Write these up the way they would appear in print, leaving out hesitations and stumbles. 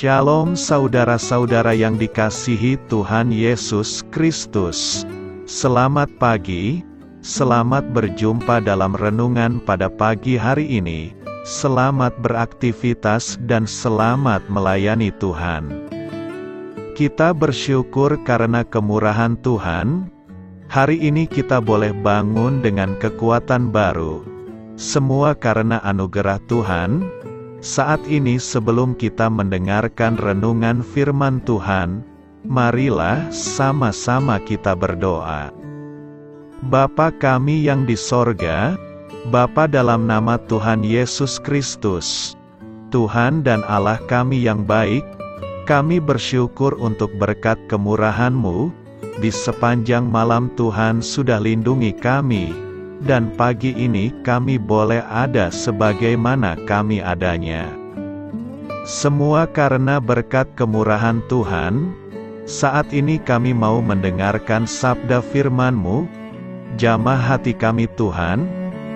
Shalom saudara-saudara yang dikasihi Tuhan Yesus Kristus. Selamat pagi, selamat berjumpa dalam renungan pada pagi hari ini. Selamat beraktivitas dan selamat melayani Tuhan. Kita bersyukur karena kemurahan Tuhan. Hari ini kita boleh bangun dengan kekuatan baru. Semua karena anugerah Tuhan. Saat ini sebelum kita mendengarkan renungan firman Tuhan, marilah sama-sama kita berdoa. Bapa kami yang di sorga, Bapa dalam nama Tuhan Yesus Kristus, Tuhan dan Allah kami yang baik, kami bersyukur untuk berkat kemurahan-Mu, di sepanjang malam Tuhan sudah lindungi kami, dan pagi ini kami boleh ada sebagaimana kami adanya. Semua karena berkat kemurahan Tuhan. Saat ini kami mau mendengarkan sabda firman-Mu. Jamah hati kami Tuhan,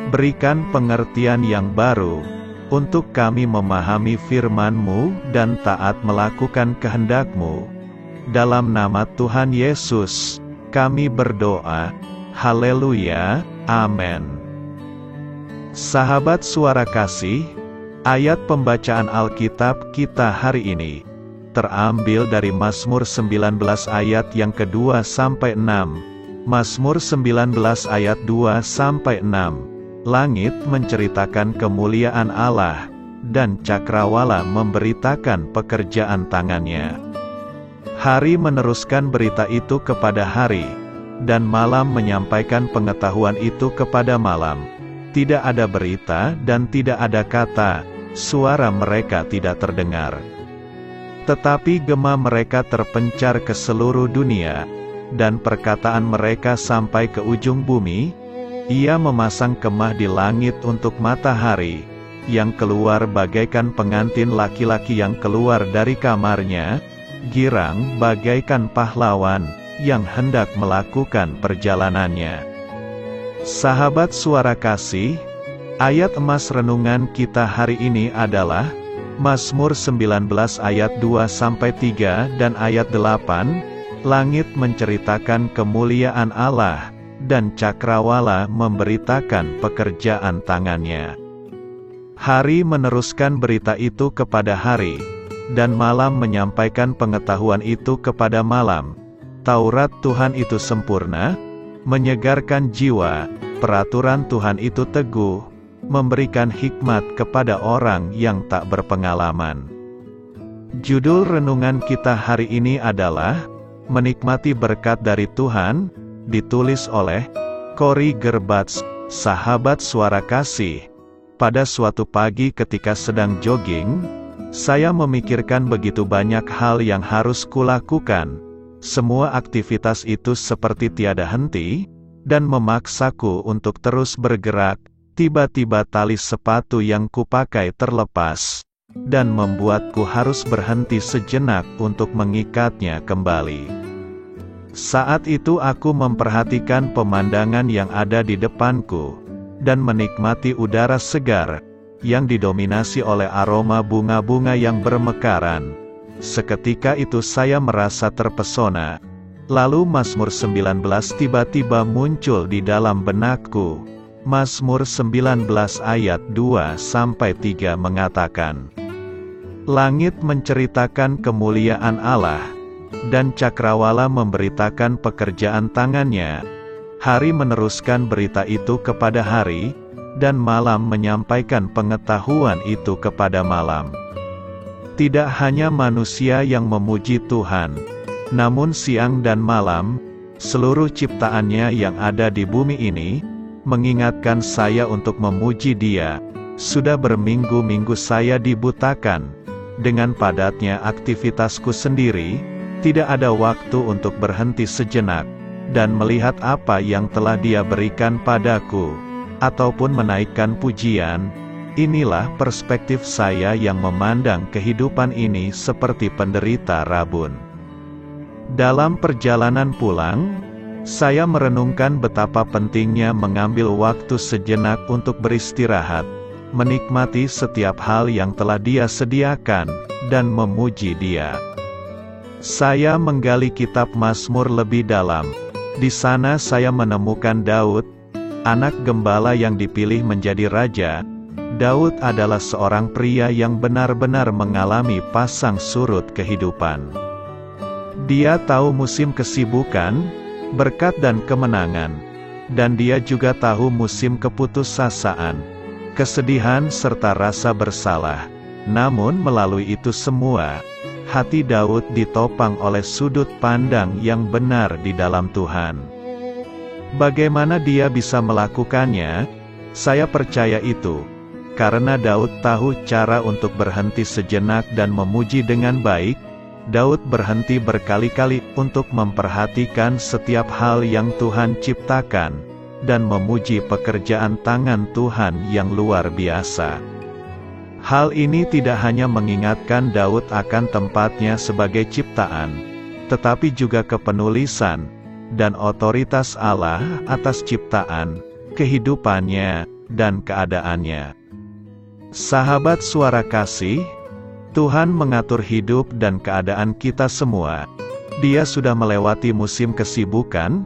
berikan pengertian yang baru, untuk kami memahami firman-Mu dan taat melakukan kehendak-Mu. Dalam nama Tuhan Yesus, kami berdoa. Haleluya. Amin. Sahabat suara kasih, ayat pembacaan Alkitab kita hari ini terambil dari Mazmur 19 ayat yang kedua sampai 6. Mazmur 19 ayat 2 sampai 6. Langit menceritakan kemuliaan Allah, dan cakrawala memberitakan pekerjaan tangannya. Hari meneruskan berita itu kepada hari, dan malam menyampaikan pengetahuan itu kepada malam. Tidak ada berita dan tidak ada kata, suara mereka tidak terdengar. Tetapi gema mereka terpencar ke seluruh dunia, dan perkataan mereka sampai ke ujung bumi. Ia memasang kemah di langit untuk matahari, yang keluar bagaikan pengantin laki-laki yang keluar dari kamarnya, girang bagaikan pahlawan yang hendak melakukan perjalanannya. Sahabat suara kasih, ayat emas renungan kita hari ini adalah Mazmur 19 ayat 2-3 dan ayat 8. Langit menceritakan kemuliaan Allah, dan cakrawala memberitakan pekerjaan tangannya. Hari meneruskan berita itu kepada hari, dan malam menyampaikan pengetahuan itu kepada malam. Taurat Tuhan itu sempurna, menyegarkan jiwa, peraturan Tuhan itu teguh, memberikan hikmat kepada orang yang tak berpengalaman. Judul renungan kita hari ini adalah Menikmati Berkat dari Tuhan, ditulis oleh Corey Gerbats, sahabat suara kasih. Pada suatu pagi ketika sedang jogging, saya memikirkan begitu banyak hal yang harus kulakukan. Semua aktivitas itu seperti tiada henti, dan memaksaku untuk terus bergerak. Tiba-tiba tali sepatu yang kupakai terlepas, dan membuatku harus berhenti sejenak untuk mengikatnya kembali. Saat itu aku memperhatikan pemandangan yang ada di depanku, dan menikmati udara segar, yang didominasi oleh aroma bunga-bunga yang bermekaran. Seketika itu saya merasa terpesona. Lalu Mazmur 19 tiba-tiba muncul di dalam benakku. Mazmur 19 ayat 2-3 mengatakan, Langit menceritakan kemuliaan Allah, dan cakrawala memberitakan pekerjaan tangannya. Hari meneruskan berita itu kepada hari, dan malam menyampaikan pengetahuan itu kepada malam. Tidak hanya manusia yang memuji Tuhan, namun siang dan malam, seluruh ciptaannya yang ada di bumi ini, mengingatkan saya untuk memuji Dia. Sudah berminggu-minggu saya dibutakan, dengan padatnya aktivitasku sendiri, tidak ada waktu untuk berhenti sejenak, dan melihat apa yang telah Dia berikan padaku, ataupun menaikkan pujian. Inilah perspektif saya yang memandang kehidupan ini seperti penderita rabun. Dalam perjalanan pulang, saya merenungkan betapa pentingnya mengambil waktu sejenak untuk beristirahat, menikmati setiap hal yang telah Dia sediakan, dan memuji Dia. Saya menggali kitab Mazmur lebih dalam. Di sana saya menemukan Daud, anak gembala yang dipilih menjadi raja. Daud adalah seorang pria yang benar-benar mengalami pasang surut kehidupan. Dia tahu musim kesibukan, berkat dan kemenangan. Dan dia juga tahu musim keputusasaan, kesedihan serta rasa bersalah. Namun melalui itu semua, hati Daud ditopang oleh sudut pandang yang benar di dalam Tuhan. Bagaimana dia bisa melakukannya? Saya percaya itu, karena Daud tahu cara untuk berhenti sejenak dan memuji dengan baik. Daud berhenti berkali-kali untuk memperhatikan setiap hal yang Tuhan ciptakan, dan memuji pekerjaan tangan Tuhan yang luar biasa. Hal ini tidak hanya mengingatkan Daud akan tempatnya sebagai ciptaan, tetapi juga kepenulisan, dan otoritas Allah atas ciptaan, kehidupannya, dan keadaannya. Sahabat Suara Kasih, Tuhan mengatur hidup dan keadaan kita semua. Dia sudah melewati musim kesibukan,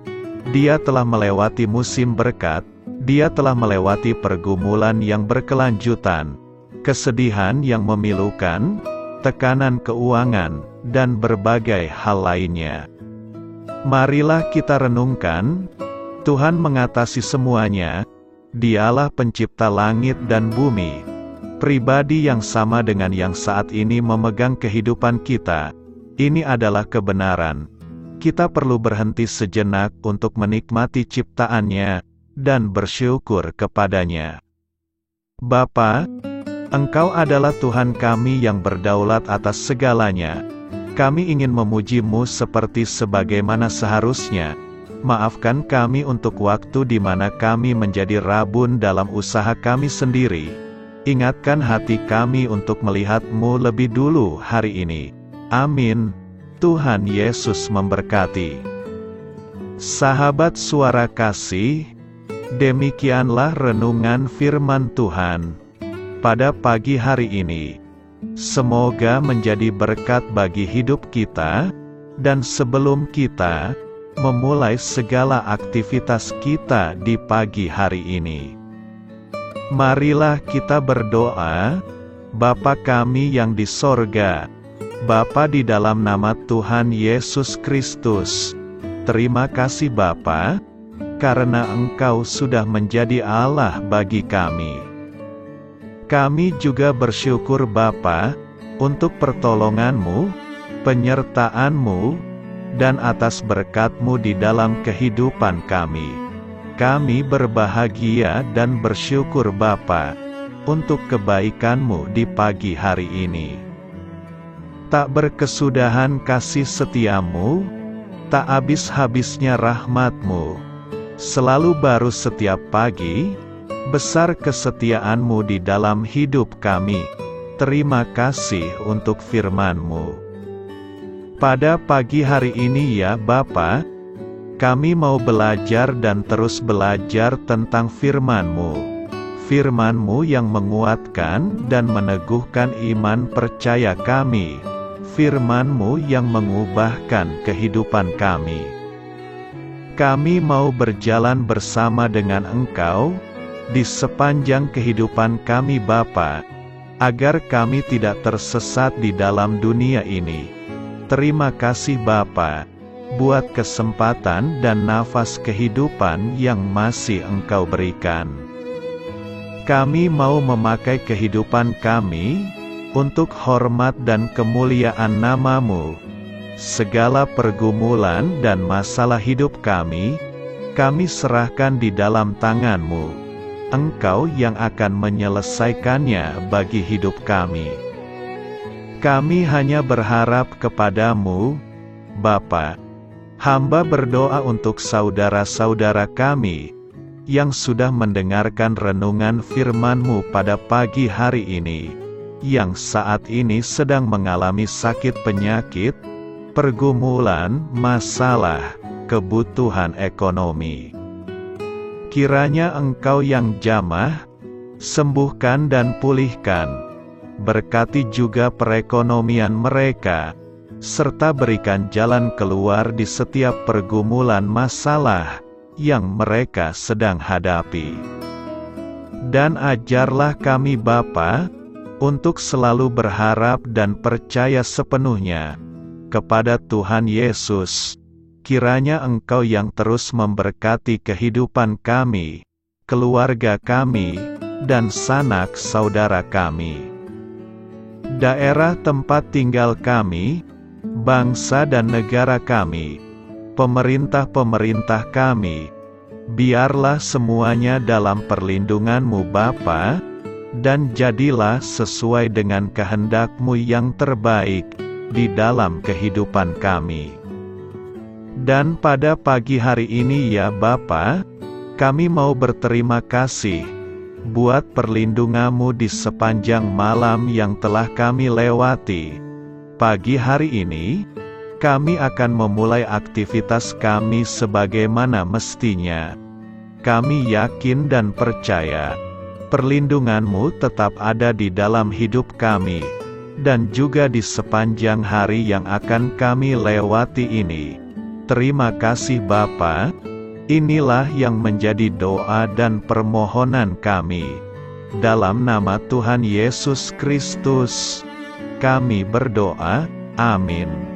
Dia telah melewati musim berkat, Dia telah melewati pergumulan yang berkelanjutan, kesedihan yang memilukan, tekanan keuangan, dan berbagai hal lainnya. Marilah kita renungkan, Tuhan mengatasi semuanya, Dialah pencipta langit dan bumi. Pribadi yang sama dengan yang saat ini memegang kehidupan kita. Ini adalah kebenaran. Kita perlu berhenti sejenak untuk menikmati ciptaannya, dan bersyukur kepadanya. Bapa, Engkau adalah Tuhan kami yang berdaulat atas segalanya. Kami ingin memuji-Mu seperti sebagaimana seharusnya. Maafkan kami untuk waktu di mana kami menjadi rabun dalam usaha kami sendiri. Ingatkan hati kami untuk melihat-Mu lebih dulu hari ini. Amin. Tuhan Yesus memberkati. Sahabat Suara Kasih, demikianlah renungan firman Tuhan pada pagi hari ini. Semoga menjadi berkat bagi hidup kita, dan sebelum kita memulai segala aktivitas kita di pagi hari ini, marilah kita berdoa. Bapa kami yang di sorga, Bapa di dalam nama Tuhan Yesus Kristus, terima kasih Bapa, karena Engkau sudah menjadi Allah bagi kami. Kami juga bersyukur Bapa, untuk pertolongan-Mu, penyertaan-Mu, dan atas berkat-Mu di dalam kehidupan kami. Kami berbahagia dan bersyukur Bapa, untuk kebaikan-Mu di pagi hari ini. Tak berkesudahan kasih setia-Mu, tak habis-habisnya rahmat-Mu. Selalu baru setiap pagi, besar kesetiaan-Mu di dalam hidup kami. Terima kasih untuk firman-Mu. Pada pagi hari ini ya Bapa, kami mau belajar dan terus belajar tentang firman-Mu. Firman-Mu yang menguatkan dan meneguhkan iman percaya kami. Firman-Mu yang mengubahkan kehidupan kami. Kami mau berjalan bersama dengan Engkau di sepanjang kehidupan kami Bapa, agar kami tidak tersesat di dalam dunia ini. Terima kasih Bapa, buat kesempatan dan nafas kehidupan yang masih Engkau berikan. Kami mau memakai kehidupan kami untuk hormat dan kemuliaan nama-Mu. Segala pergumulan dan masalah hidup kami serahkan di dalam tangan-Mu. Engkau yang akan menyelesaikannya bagi hidup kami. Kami hanya berharap kepada-Mu, Bapa. Hamba berdoa untuk saudara-saudara kami yang sudah mendengarkan renungan firman-Mu pada pagi hari ini, yang saat ini sedang mengalami sakit penyakit, pergumulan, masalah, kebutuhan ekonomi. Kiranya Engkau yang jamah, sembuhkan dan pulihkan. Berkati juga perekonomian mereka, serta berikan jalan keluar di setiap pergumulan masalah yang mereka sedang hadapi. Dan ajarlah kami Bapa, untuk selalu berharap dan percaya sepenuhnya kepada Tuhan Yesus. Kiranya Engkau yang terus memberkati kehidupan kami, keluarga kami, dan sanak saudara kami, daerah tempat tinggal kami, bangsa dan negara kami, pemerintah-pemerintah kami. Biarlah semuanya dalam perlindungan-Mu Bapa, dan jadilah sesuai dengan kehendak-Mu yang terbaik di dalam kehidupan kami. Dan pada pagi hari ini ya Bapa, kami mau berterima kasih buat perlindungan-Mu di sepanjang malam yang telah kami lewati. Pagi hari ini, kami akan memulai aktivitas kami sebagaimana mestinya. Kami yakin dan percaya, perlindungan-Mu tetap ada di dalam hidup kami, dan juga di sepanjang hari yang akan kami lewati ini. Terima kasih Bapa. Inilah yang menjadi doa dan permohonan kami. Dalam nama Tuhan Yesus Kristus, kami berdoa. Amin.